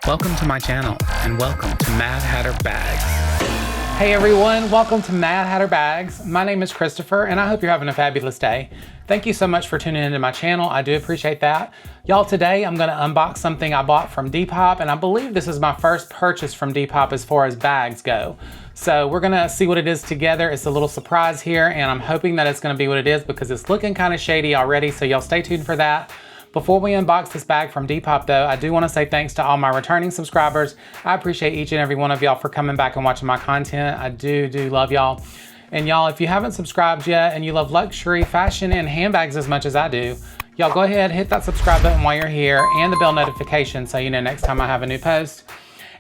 Welcome to my channel and welcome to Mad Hatter Bags. Hey everyone, welcome to Mad Hatter Bags. My name is Christopher and I hope you're having a fabulous day. Thank you so much for tuning into my channel. I do appreciate that. Y'all, today I'm gonna unbox something I bought from Depop, and I believe this is my first purchase from Depop as far as bags go. So we're gonna see what it is together. It's a little surprise here and I'm hoping that it's gonna be what it is because it's looking kind of shady already, so y'all stay tuned for that. Before we unbox this bag from Depop though, I do want to say thanks to all my returning subscribers. I appreciate each and every one of y'all for coming back and watching my content. I do love y'all. And y'all, if you haven't subscribed yet and you love luxury, fashion, and handbags as much as I do, y'all go ahead, hit that subscribe button while you're here and the bell notification so you know next time I have a new post.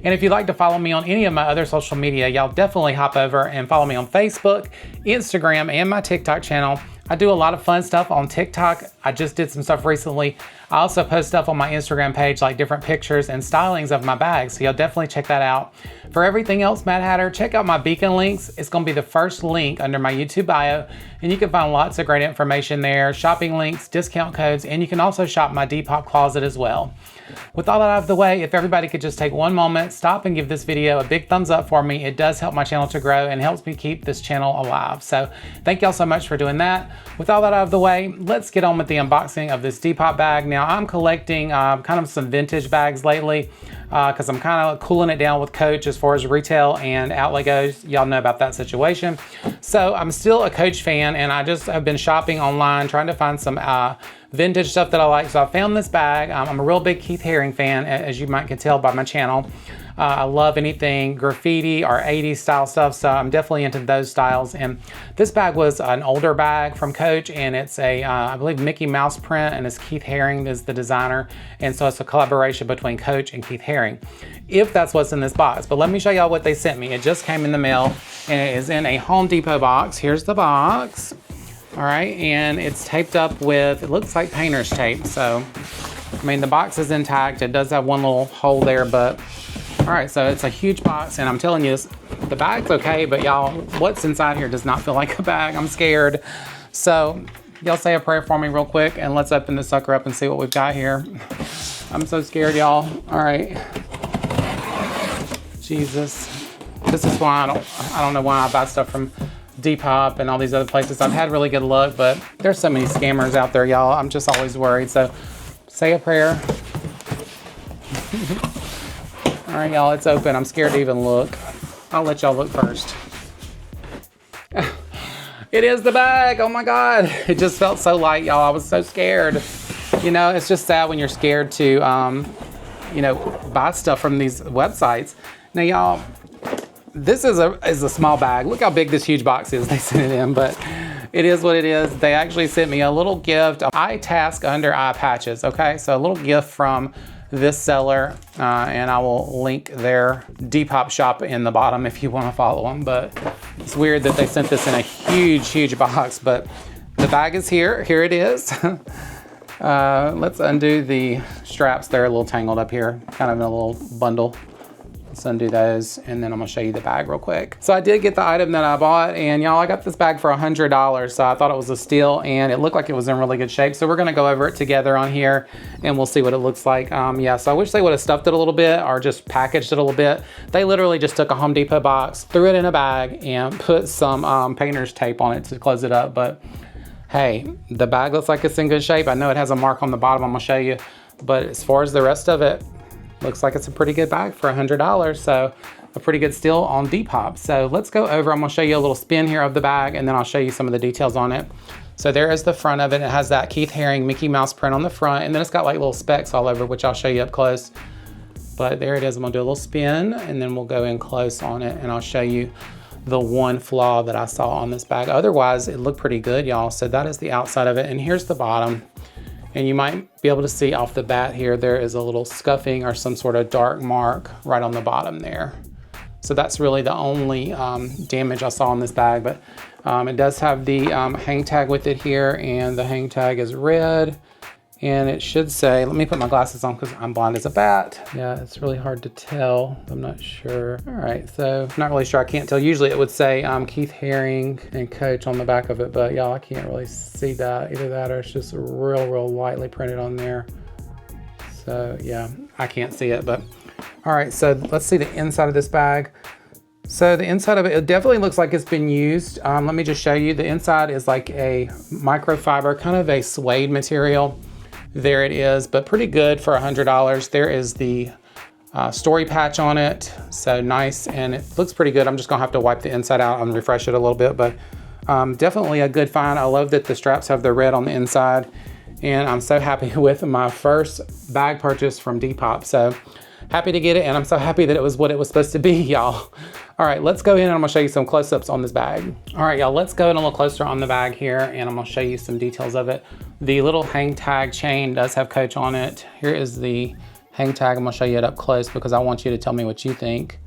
And if you'd like to follow me on any of my other social media, y'all definitely hop over and follow me on Facebook, Instagram, and my TikTok channel. I do a lot of fun stuff on TikTok. I just did some stuff recently. I also post stuff on my Instagram page, like different pictures and stylings of my bags, so y'all definitely check that out. For everything else, Mad Hatter, check out my beacon links. It's gonna be the first link under my YouTube bio, and you can find lots of great information there, shopping links, discount codes, and you can also shop my Depop closet as well. With all that out of the way, if everybody could just take one moment, stop and give this video a big thumbs up for me. It does help my channel to grow and helps me keep this channel alive. So thank y'all so much for doing that. With all that out of the way, let's get on with the unboxing of this Depop bag. Now I'm collecting kind of some vintage bags lately because I'm kind of cooling it down with Coach as far as retail and outlet goes. Y'all know about that situation. So I'm still a Coach fan and I just have been shopping online trying to find some vintage stuff that I like. So I found this bag. I'm a real big Keith Haring fan, as you might can tell by my channel. I love anything graffiti or 80s style stuff, so I'm definitely into those styles. And this bag was an older bag from Coach, and it's a, I believe, Mickey Mouse print, and it's Keith Haring is the designer. And so it's a collaboration between Coach and Keith Haring, if that's what's in this box. But let me show y'all what they sent me. It just came in the mail, and it is in a Home Depot box. Here's the box. All right, and it's taped up with, it looks like painter's tape. So, I mean, the box is intact. It does have one little hole there, but all right, so it's a huge box, and I'm telling you, the bag's okay, but y'all, what's inside here does not feel like a bag. I'm scared. So, y'all say a prayer for me real quick, and let's open this sucker up and see what we've got here. I'm so scared, y'all. All right. Jesus. This is why I don't know why I buy stuff from Depop and all these other places. I've had really good luck, but there's so many scammers out there, y'all. I'm just always worried. So say a prayer. All right, y'all, it's open. I'm scared to even look. I'll let y'all look first. It is the bag. Oh my God. It just felt so light, y'all. I was so scared. You know, it's just sad when you're scared to, you know, buy stuff from these websites. Now, y'all, this is a small bag. Look how big this huge box is they sent it in, but it is what it is. They actually sent me a little gift, eye task under eye patches, okay? So a little gift from this seller, and I will link their Depop shop in the bottom if you want to follow them, but it's weird that they sent this in a huge box, but the bag is here. Here it is. Let's undo the straps. They're a little tangled up here, kind of in a little bundle. Let's undo those, and then I'm gonna show you the bag real quick. So I did get the item that I bought, and y'all, I got this bag for $100, so I thought it was a steal, and it looked like it was in really good shape. So we're gonna go over it together on here, and we'll see what it looks like. Yeah, so I wish they would have stuffed it a little bit, or just packaged it a little bit. They literally just took a Home Depot box, threw it in a bag, and put some painter's tape on it to close it up. But hey, the bag looks like it's in good shape. I know it has a mark on the bottom, I'm gonna show you, but as far as the rest of it, looks like it's a pretty good bag for $100, so a pretty good steal on Depop. So let's go over, I'm gonna show you a little spin here of the bag, and then I'll show you some of the details on it. So there is the front of it. It has that Keith Haring Mickey Mouse print on the front, and then it's got like little specks all over, which I'll show you up close. But there it is. I'm gonna do a little spin, and then we'll go in close on it, and I'll show you the one flaw that I saw on this bag. Otherwise, it looked pretty good, y'all. So that is the outside of it, and here's the bottom. And you might be able to see off the bat here, there is a little scuffing or some sort of dark mark right on the bottom there. So that's really the only damage I saw on this bag, but it does have the hang tag with it here, and the hang tag is red. And it should say, let me put my glasses on because I'm blind as a bat. Yeah, it's really hard to tell. I'm not sure. All right, so I'm not really sure. I can't tell. Usually it would say Keith Haring and Coach on the back of it, but y'all, I can't really see that. Either that or it's just real lightly printed on there. So yeah, I can't see it, but All right, so let's see the inside of this bag. So the inside of it, it definitely looks like it's been used. Let me just show you. The inside is like a microfiber, kind of a suede material. There it is, but pretty good for $100. There is the story patch on it, so nice, and it looks pretty good. I'm just gonna have to wipe the inside out and refresh it a little bit, but definitely a good find. I love that the straps have the red on the inside, and I'm so happy with my first bag purchase from Depop. So happy to get it, and I'm so happy that it was what it was supposed to be, y'all. All right, let's go in and I'm gonna show you some close-ups on this bag. All right, y'all, let's go in a little closer on the bag here, and I'm gonna show you some details of it. The little hang tag chain does have Coach on it. Here is the hang tag. I'm gonna show you it up close because I want you to tell me what you think.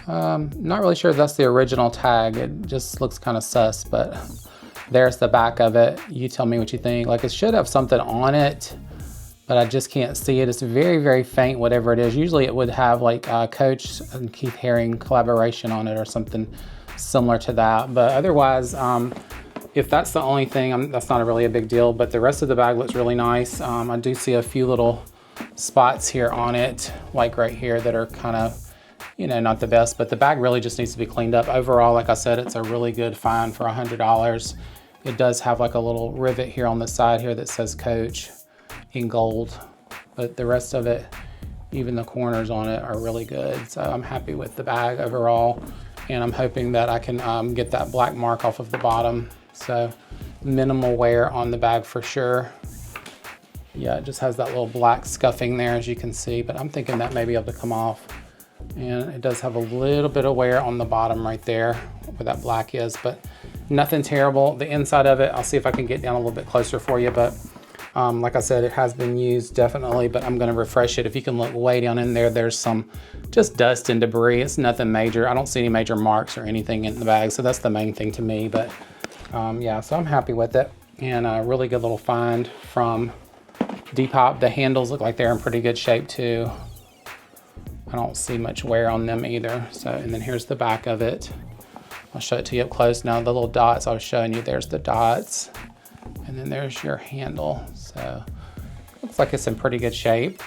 Not really sure if that's the original tag. It just looks kind of sus, but there's the back of it. You tell me what you think. Like, it should have something on it, but I just can't see it. It's very, very faint, whatever it is. Usually it would have like Coach and Keith Haring collaboration on it or something similar to that. But otherwise, if that's the only thing, that's not really a big deal, but the rest of the bag looks really nice. I do see a few little spots here on it, like right here, that are kind of, you know, not the best, but the bag really just needs to be cleaned up. Overall, like I said, it's a really good find for $100. It does have like a little rivet here on the side here that says Coach in gold, but the rest of it, even the corners on it, are really good. So I'm happy with the bag overall, and I'm hoping that I can get that black mark off of the bottom. So minimal wear on the bag for sure. Yeah, it just has that little black scuffing there, as you can see, but I'm thinking that may be able to come off. And it does have a little bit of wear on the bottom right there where that black is, but nothing terrible. The inside of it, I'll see if I can get down a little bit closer for you, but like I said, it has been used definitely, but I'm gonna refresh it. If you can look way down in there, there's some just dust and debris. It's nothing major. I don't see any major marks or anything in the bag, so that's the main thing to me. But yeah, so I'm happy with it, and a really good little find from Depop. The handles look like they're in pretty good shape too. I don't see much wear on them either. So, and then here's the back of it. I'll show it to you up close now. The little dots I was showing you, there's the dots. And then there's your handle. So looks like it's in pretty good shape.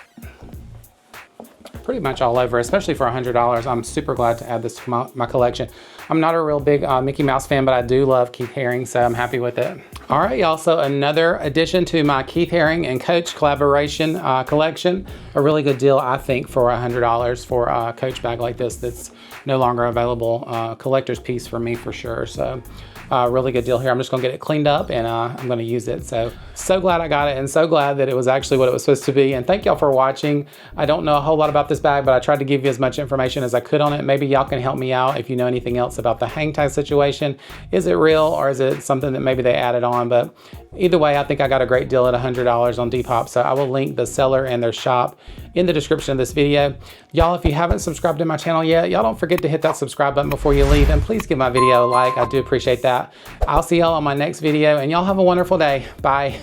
Pretty much all over, especially for $100. I'm super glad to add this to my collection. I'm not a real big Mickey Mouse fan, but I do love Keith Haring, so I'm happy with it. All right, y'all, so another addition to my Keith Haring and Coach collaboration collection. A really good deal, I think, for $100 for a Coach bag like this that's no longer available. Collector's piece for me for sure. So really good deal here. I'm just gonna get it cleaned up, and I'm gonna use it. So glad I got it, and so glad that it was actually what it was supposed to be. And thank y'all for watching. I don't know a whole lot about this bag, but I tried to give you as much information as I could on it. Maybe y'all can help me out if you know anything else about the hang tag situation. Is it real, or is it something that maybe they added on? But either way, I think I got a great deal at $100 on Depop. So I will link the seller and their shop in the description of this video. Y'all, if you haven't subscribed to my channel yet, y'all don't forget to hit that subscribe button before you leave, and please give my video a like. I do appreciate that. I'll see y'all on my next video, and y'all have a wonderful day. Bye.